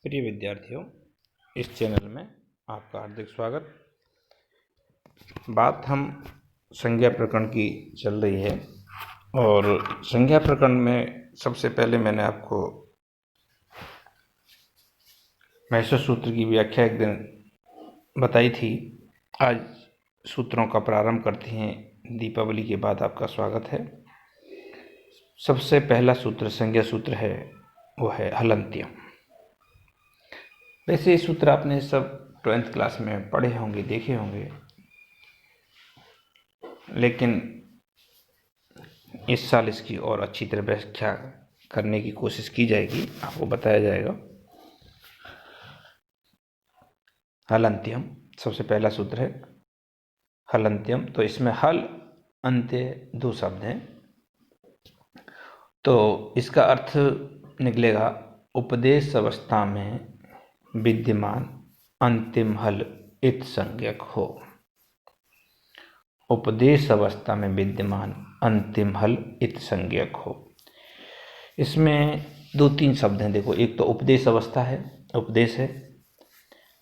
प्रिय विद्यार्थियों, इस चैनल में आपका हार्दिक स्वागत। बात हम संज्ञा प्रकरण की चल रही है और संज्ञा प्रकरण में सबसे पहले मैंने आपको महर्षि सूत्र की व्याख्या एक दिन बताई थी। आज सूत्रों का प्रारंभ करते हैं। दीपावली के बाद आपका स्वागत है। सबसे पहला सूत्र संज्ञा सूत्र है, वो है हलन्त्यम। वैसे ये सूत्र आपने सब 12th क्लास में पढ़े होंगे, देखे होंगे, लेकिन इस साल इसकी और अच्छी तरह व्याख्या करने की कोशिश की जाएगी, आपको बताया जाएगा। हलन्त्यम सबसे पहला सूत्र है हलन्त्यम। तो इसमें हल अंत्य दो शब्द हैं, तो इसका अर्थ निकलेगा उपदेश अवस्था में विद्यमान अंतिम हल इत संज्ञक हो। उपदेश अवस्था में विद्यमान अंतिम हल इत संज्ञक हो। इसमें दो तीन शब्द हैं। देखो, एक तो उपदेश अवस्था है, उपदेश है,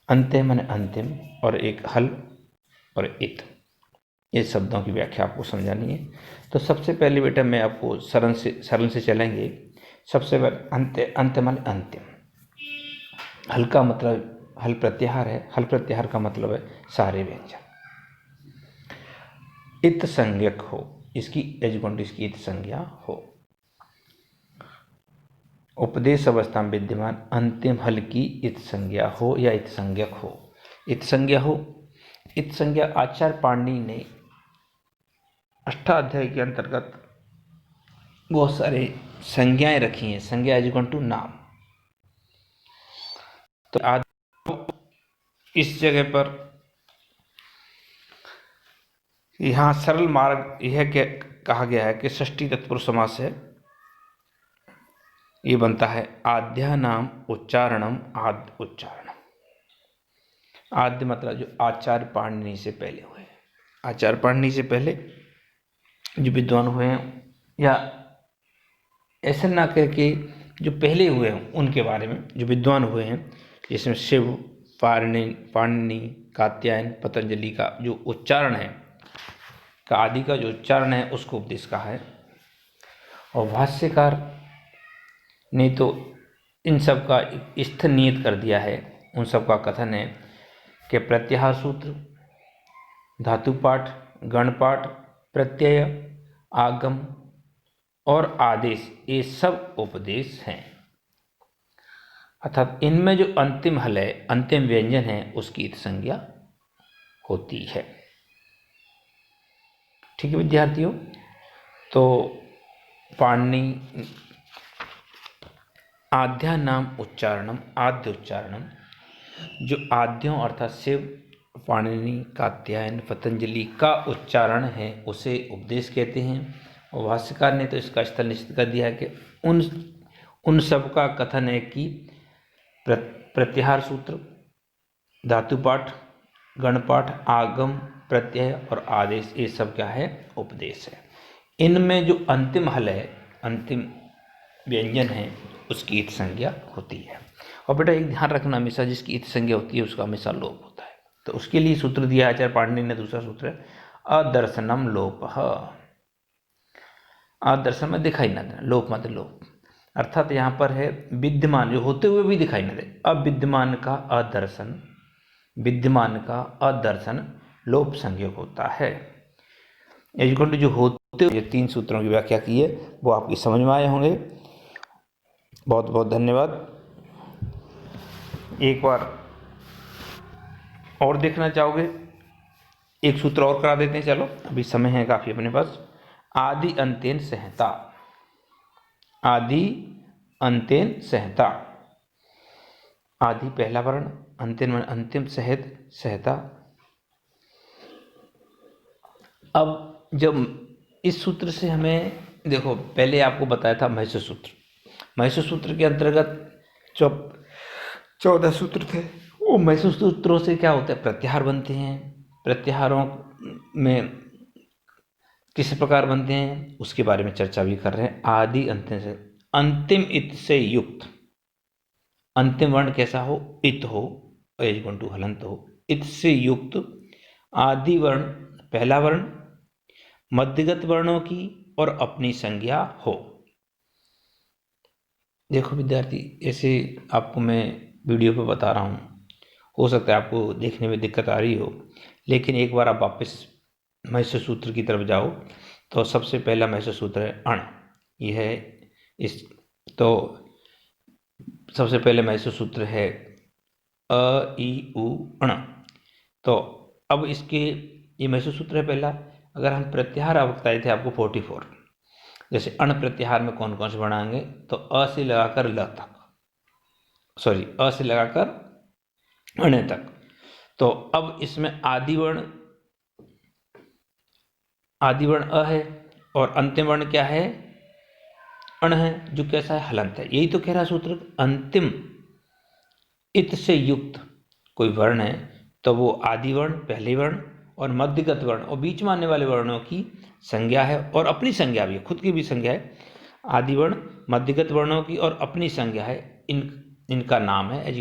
अंत्य माने अंतिम, और एक हल और इत। ये शब्दों की व्याख्या आपको समझानी है। तो सबसे पहले बेटा मैं आपको सरल से चलेंगे। सबसे पहले अंत्य, अंत्य माने अंतिम। हल का मतलब हल प्रत्याहार है। हल प्रत्याहार का मतलब है सारे व्यंजन। इत संज्ञक हो, इसकी एजगुंड इसकी इत संज्ञा हो। उपदेश अवस्था में विद्यमान अंतिम हल की इत संज्ञा हो या इत संज्ञक हो। इत संज्ञा हो। इत संज्ञा आचार्य पाणिनि ने अष्टाध्यायी के अंतर्गत बहुत सारे संज्ञाएं रखी हैं। संज्ञा एजगुंड टू नाम। तो आज इस जगह पर यहाँ सरल मार्ग यह कहा गया है कि षष्ठी तत्पुरुष समास है। ये बनता है आद्या नाम उच्चारणम आद्य उच्चारणम। आद्य मतलब जो आचार्य पाणिनि से पहले हुए हैं। आचार्य पाणिनि से पहले जो विद्वान हुए हैं, या ऐसा ना करके जो पहले हुए हैं उनके बारे में जो विद्वान हुए हैं, जिसमें शिव, पाणिनि, कात्यायन, पतंजलि का जो उच्चारण है, का आदि का जो उच्चारण है, उसको उपदेश कहा है। और भाष्यकार ने तो इन सब का स्थल नियत कर दिया है। उन सब का कथन है कि प्रत्याहार सूत्र, धातुपाठ, गणपाठ, प्रत्यय, आगम और आदेश, ये सब उपदेश हैं। अर्थात इनमें जो अंतिम हल है, अंतिम व्यंजन है, उसकी इत संज्ञा होती है। ठीक है विद्यार्थियों। तो पाणिनि आद्या नाम उच्चारणम आद्य उच्चारणम, जो आद्यों अर्थात शिव, पाणिनि, कात्यायन, पतंजलि का उच्चारण है, उसे उपदेश कहते हैं। और भाष्यकार ने तो इसका स्थल निश्चित कर दिया है कि उन सब का कथन है कि प्रत्याहार सूत्र, धातुपाठ, गणपाठ, आगम, प्रत्यय और आदेश, ये सब क्या है? उपदेश है। इनमें जो अंतिम हल है, अंतिम व्यंजन है, उसकी इत संज्ञा होती है। और बेटा एक ध्यान रखना, हमेशा जिसकी इत संज्ञा होती है उसका हमेशा लोप होता है। तो उसके लिए सूत्र दिया आचार्य पाणिनि ने। दूसरा सूत्र है अदर्शनम लोपः। अदर्शन में दिखाई न देना, लोप मतलब लोप। अर्थात यहाँ पर है विद्यमान जो होते हुए भी दिखाई न दे। अविद्यमान का अदर्शन, विद्यमान का अदर्शन लोप संज्ञक होता है। एजगुंड जो होते हुए तीन सूत्रों की व्याख्या की है, वो आपकी समझ में आए होंगे। बहुत बहुत धन्यवाद। एक बार और देखना चाहोगे? एक सूत्र और करा देते हैं, चलो, अभी समय है काफ़ी अपने पास। आदि अंतेन संहिता। आदि अंतेन संहिता। आदि पहला वर्ण, अंतेन वर्ण अंतिम, सहित संहिता। अब जब इस सूत्र से हमें, देखो पहले आपको बताया था महर्षि सूत्र। महर्षि सूत्र के अंतर्गत 14 सूत्र थे। वो महर्षि सूत्रों से क्या होता है? प्रत्याहार बनते हैं। प्रत्याहारों में किस प्रकार बनते हैं उसके बारे में चर्चा भी कर रहे हैं। आदि अंतिम से, अंतिम इत से युक्त, अंतिम वर्ण कैसा हो, इत हो, एज इक्वल टू हलंत हो। इत से युक्त आदि वर्ण पहला वर्ण मध्यगत वर्णों की और अपनी संज्ञा हो। देखो विद्यार्थी, ऐसे आपको मैं वीडियो पे बता रहा हूँ, हो सकता है आपको देखने में दिक्कत आ रही हो, लेकिन एक बार आप वापस महर्षि सूत्र की तरफ जाओ तो सबसे पहला महर्षि सूत्र है अण। यह है इस तो सबसे पहले महर्षि सूत्र है अ ई उ अण। तो अब इसके ये महर्षि सूत्र है पहला। अगर हम प्रत्याहार अब बताए थे आपको 44, जैसे अण प्रत्याहार में कौन कौन से वर्ण आएंगे, तो अ से लगाकर ल तक, सॉरी अ से लगाकर अण तक। तो अब इसमें आदि वर्ण अ है और अंतिम वर्ण क्या है, अण है, जो कैसा है, हलंत है। यही तो कह रहा सूत्र, अंतिम इत से युक्त कोई वर्ण है तो वो आदि वर्ण पहले वर्ण और मध्यगत वर्ण और बीच में आने वाले वर्णों की संज्ञा है और अपनी संज्ञा भी है, खुद की भी संज्ञा है। आदि वर्ण मध्यगत वर्णों की और अपनी संज्ञा है, इनका नाम है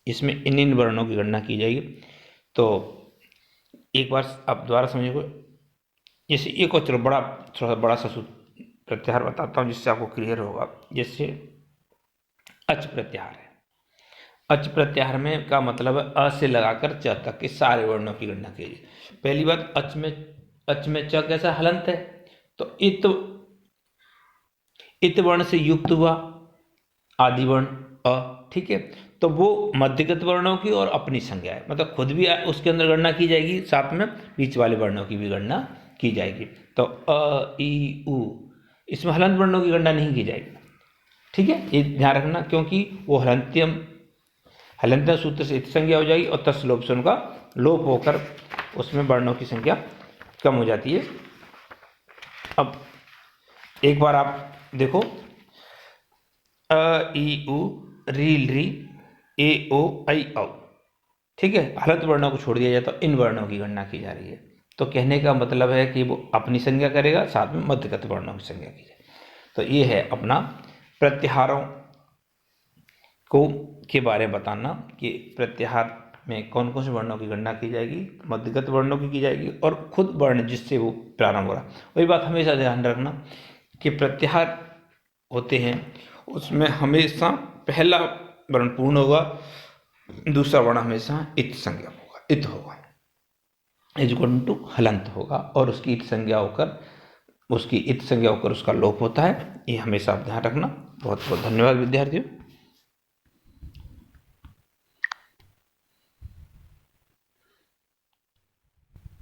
इसमें इन वर्णों की गणना की जाएगी। तो एक बार आप दोबारा समझिए, जैसे एक और चलो थोड़ा सा बड़ा सा प्रत्याहार बताता हूँ जिससे आपको क्लियर होगा। जैसे अच प्रत्याहार है। अच प्रत्याहार में का मतलब है अ से लगाकर च तक के सारे वर्णों की गणना कीजिए। पहली बात, अच में च कैसा, हलंत है, तो इत वर्ण से युक्त हुआ आदि वर्ण अ, ठीक है। तो वो मध्यगत वर्णों की और अपनी संज्ञा है, मतलब खुद भी उसके अंदर गणना की जाएगी, साथ में बीच वाले वर्णों की भी गणना की जाएगी। तो अ ई उ इसमें हलंत वर्णों की गणना नहीं की जाएगी, ठीक है, ये ध्यान रखना, क्योंकि वो हलंत्यम सूत्र से इत संज्ञा हो जाएगी और तत्सलोप से उनका लोप होकर उसमें वर्णों की संख्या कम हो जाती है। अब एक बार आप देखो, अ ई उ रील री ए ओ ऐ औ, ठीक है, हलंत वर्णों को छोड़ दिया जाए तो इन वर्णों की गणना की जा रही है। तो कहने का मतलब है कि वो अपनी संज्ञा करेगा, साथ में मध्यगत वर्णों की संज्ञा की जाए। तो ये है अपना प्रत्याहारों को के बारे में बताना कि प्रत्याहार में कौन कौन से वर्णों की गणना की जाएगी, मध्यगत वर्णों की जाएगी और खुद वर्ण जिससे वो प्रारंभ हो रहा। वही बात हमेशा ध्यान रखना कि प्रत्याहार होते हैं उसमें हमेशा पहला वर्ण पूर्ण होगा, दूसरा वर्ण हमेशा इत संज्ञा होगा, इत होगा, इज इक्वल टू हलंत होगा और उसकी इत संज्ञा होकर उसका लोप होता है। ये हमेशा आप ध्यान रखना। बहुत बहुत धन्यवाद विद्यार्थियों।